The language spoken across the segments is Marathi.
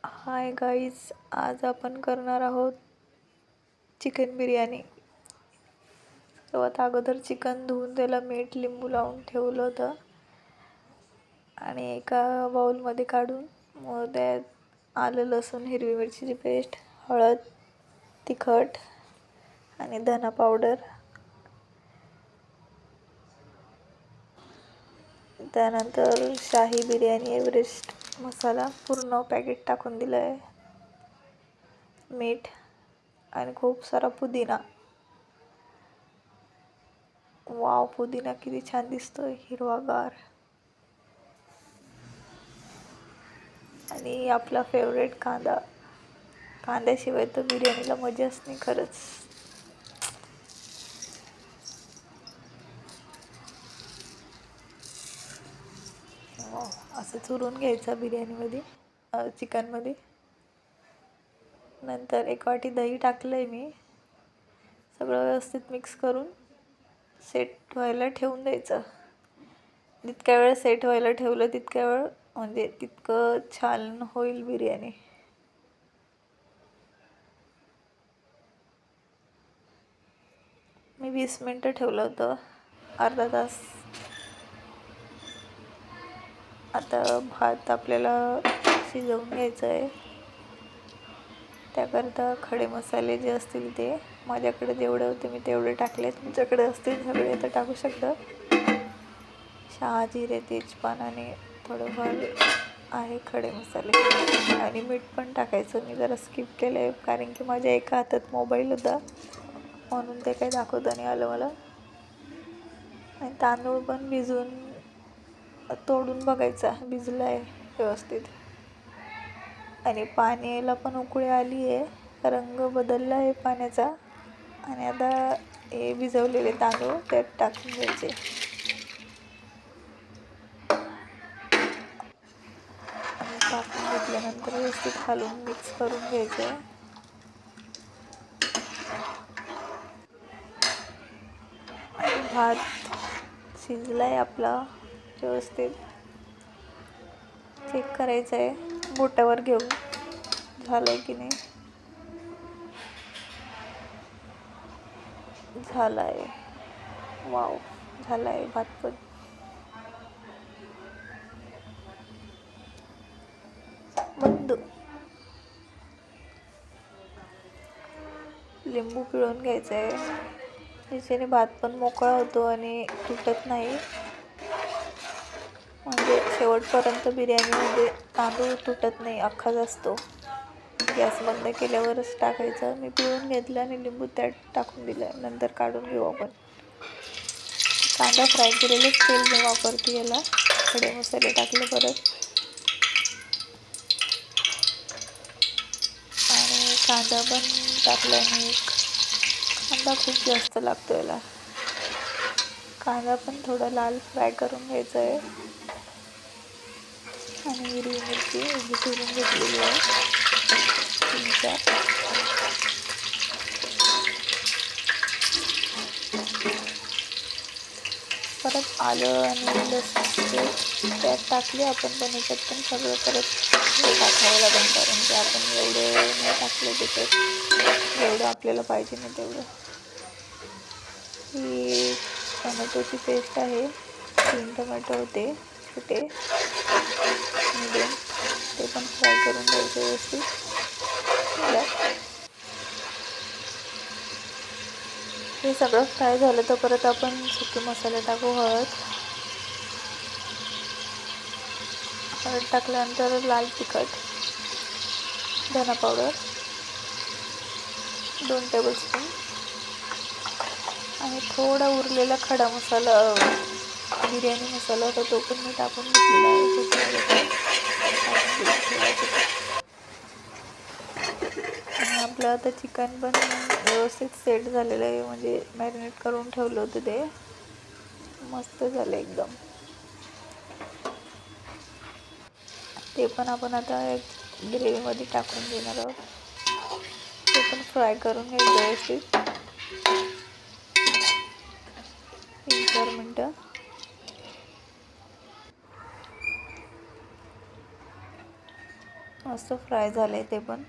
हाय गाईज, आज आपण करणार आहोत चिकन बिर्याणी. सर्वात अगोदर चिकन धुवून त्याला मीठ लिंबू लावून ठेवलं होतं आणि एका बाउलमध्ये काढून मग त्यात आलं लसूण हिरवी मिरचीची पेस्ट, हळद, तिखट आणि धना पावडर, त्यानंतर शाही बिर्याणी एव्हरेस्ट मसाला पूर्ण पॅकेट टाकून दिलं आहे, मीठ आणि खूप सारा पुदिना. वाव, पुदिना किती छान दिसतोय, हिरवागार. आणि आपला फेवरेट कांदा. कांद्याशिवाय तर बिर्याणीला मजाच नाही खरंच. वाव, असं चुरून घ्यायचं बिर्याणीमध्ये, चिकनमध्ये. नंतर एक वाटी दही टाकलं आहे मी. सगळं व्यवस्थित मिक्स करून सेट व्हायला ठेवून द्यायचं. जितक्या वेळ सेट व्हायला ठेवलं तितक्या वेळ म्हणजे तितकं छान होईल बिर्याणी. मी 20 मिनटं ठेवलं होतं, अर्धा तास. आता भात आपल्याला शिजवून घ्यायचं आहे. त्याकरता खडे मसाले जे असतील ते माझ्याकडे जेवढे होते मी तेवढे टाकले. तुमच्याकडे असतील सगळे तर टाकू शकता. शहाजिरे, तेजपान आणि थोडंफार आहे खडे मसाले आणि मीठ पण टाकायचं. मी जरा स्किप केलं आहे कारण की माझ्या एका हातात मोबाईल होता म्हणून ते काही दाखवता नाही आलं मला. आणि तांदूळ पण भिजून तोडून बघायचा भिजला आहे व्यवस्थित. आणि पाण्याला पण उकळी आली आहे, रंग बदलला आहे पाण्याचा. आणि आता हे भिजवलेले तांदूळ त्यात टाकून घ्यायचे. आणि टाकून घेतल्यानंतर व्यवस्थित घालून मिक्स करून घ्यायचं आहे. आणि भात शिजला आहे आपला व्यवस्थित. चेक करायचं आहे बोटावर घेऊन झालं आहे की नाही. झाला आहे. वाव, झाला आहे भात पण. बंद. लिंबू पिळून घ्यायचं आहे, त्याच्याने भात पण मोकळा होतो आणि तुटत नाही. म्हणजे शेवटपर्यंत बिर्याणीमध्ये तांदूळ तुटत नाही, अख्खाच असतो. गॅस बंद केल्यावरच टाकायचं. मी पिळून घेतलं आणि लिंबू त्यात टाकून दिलं. नंतर काढून घेऊ आपण. कांदा फ्राय केलेलंच तेल मी वापरते याला. खडे मसाले टाकले परत आणि कांदा पण टाकला मी. कांदा खूप जास्त लागतो याला. कांदा पण थोडा लाल फ्राय करून घ्यायचा आहे. आणि हिरवी मिरची उभी चिरून घेतलेली आहे 3-4. परत आलं आणि लसूण त्यात टाकले आपण, पण याच्यात पण सगळं परत टाकावं लागेल कारण की आपण एवढं नाही टाकलं त्याच्यात जेवढं आपल्याला पाहिजे नाही तेवढं. ही टोमॅटोची पेस्ट आहे. 3 टोमॅटो होते छोटे मीडियम, ते पण फ्राय करून घ्यायचे व्यवस्थित. हे सगळं फ्राय झालं तर परत आपण सुके मसाले टाकू. हळद टाकल्यानंतर लाल तिखट, धना पावडर 2 टेबलस्पून आणि थोडा उरलेला खडा मसाला, बिर्याणी मसाला होता तो पण मी टाकून घेतलेला आहे. आणि आपलं आता चिकन पण व्यवस्थित सेट झालेलं आहे, म्हणजे मॅरिनेट करून ठेवलं होतं ते. मस्त झालं एकदम. ते पण आपण आता ग्रेव्हीमध्ये टाकून देणार आहोत. ते पण फ्राय करून घ्यायचं व्यवस्थित 3-4 मिनटं. मस्त फ्राय झाले ते पण.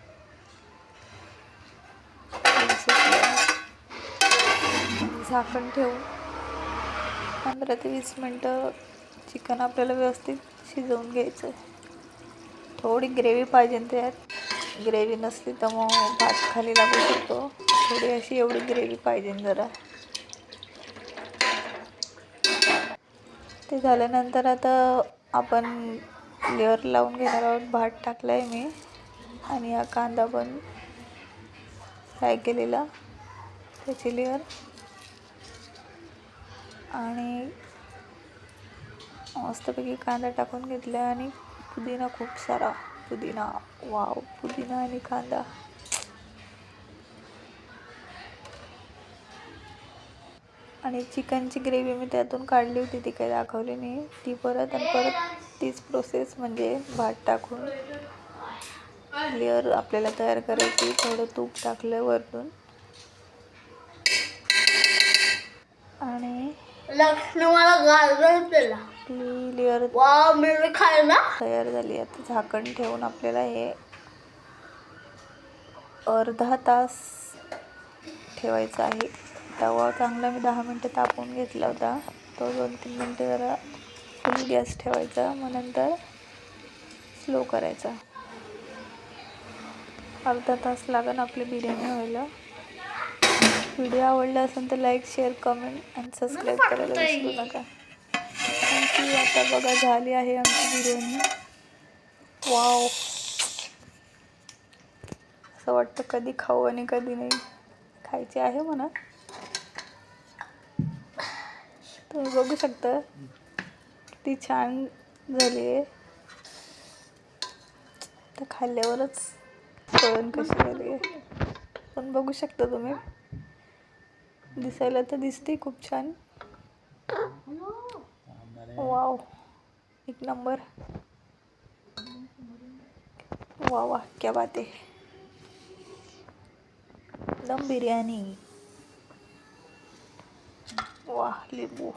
झाकण ठेवून 15 ते 20 मिनटं चिकन आपल्याला व्यवस्थित शिजवून घ्यायचं आहे. थोडी ग्रेव्ही पाहिजे त्यात. ग्रेव्ही नसली तर मग भात खाली लागू शकतो. थोडी अशी एवढी ग्रेव्ही पाहिजे जरा. ते झाल्यानंतर आता आपण लेअर लावून घेणार आहोत. भात टाकला आहे मी आणि हा कांदा पण फ्राय केलेला त्याची लेअर आणि मस्तपैकी कांदा टाकून घेतला आणि पुदिना, खूप सारा पुदिना. वाव, पुदिना आणि कांदा. आणि चिकनची ग्रेव्ही मी त्यातून काढली होती, ती काही दाखवली नाही. ती परत तीच प्रोसेस, म्हणजे भात टाकून लेअर आपल्याला तयार करायची. थोडं तूप टाकलं वरतून आणि ती लेअर तयार झाली. आता झाकण ठेवून आपल्याला हे अर्धा तास ठेवायचं आहे. तवा चांगला मी 10 मिनटं तापवून घेतला होता. तो 2-3 मिनटं जरा फुल गॅस ठेवायचा, मग नंतर स्लो करायचा. अर्धा तास लागेल आपली बिर्याणी व्हायला. व्हिडिओ आवडला असेल तर लाईक, शेअर, कमेंट आणि सबस्क्राईब करायला विसरू नका. थँक्यू. आता बघा, झाली आहे आमची बिर्याणी. वाव, असं वाटतं कधी खाऊ आणि कधी नाही. खायची आहे म्हणा. तुम्ही बघू शकता किती छान झाली आहे. तर खाल्ल्यावरच कळण कशी झाली आहे. पण बघू शकता तुम्ही, दिसायला तर दिसते खूप छान. वाव, एक नंबर. वाह वाह, क्या बात है. दम बिर्याणी. वाह, लिंबू.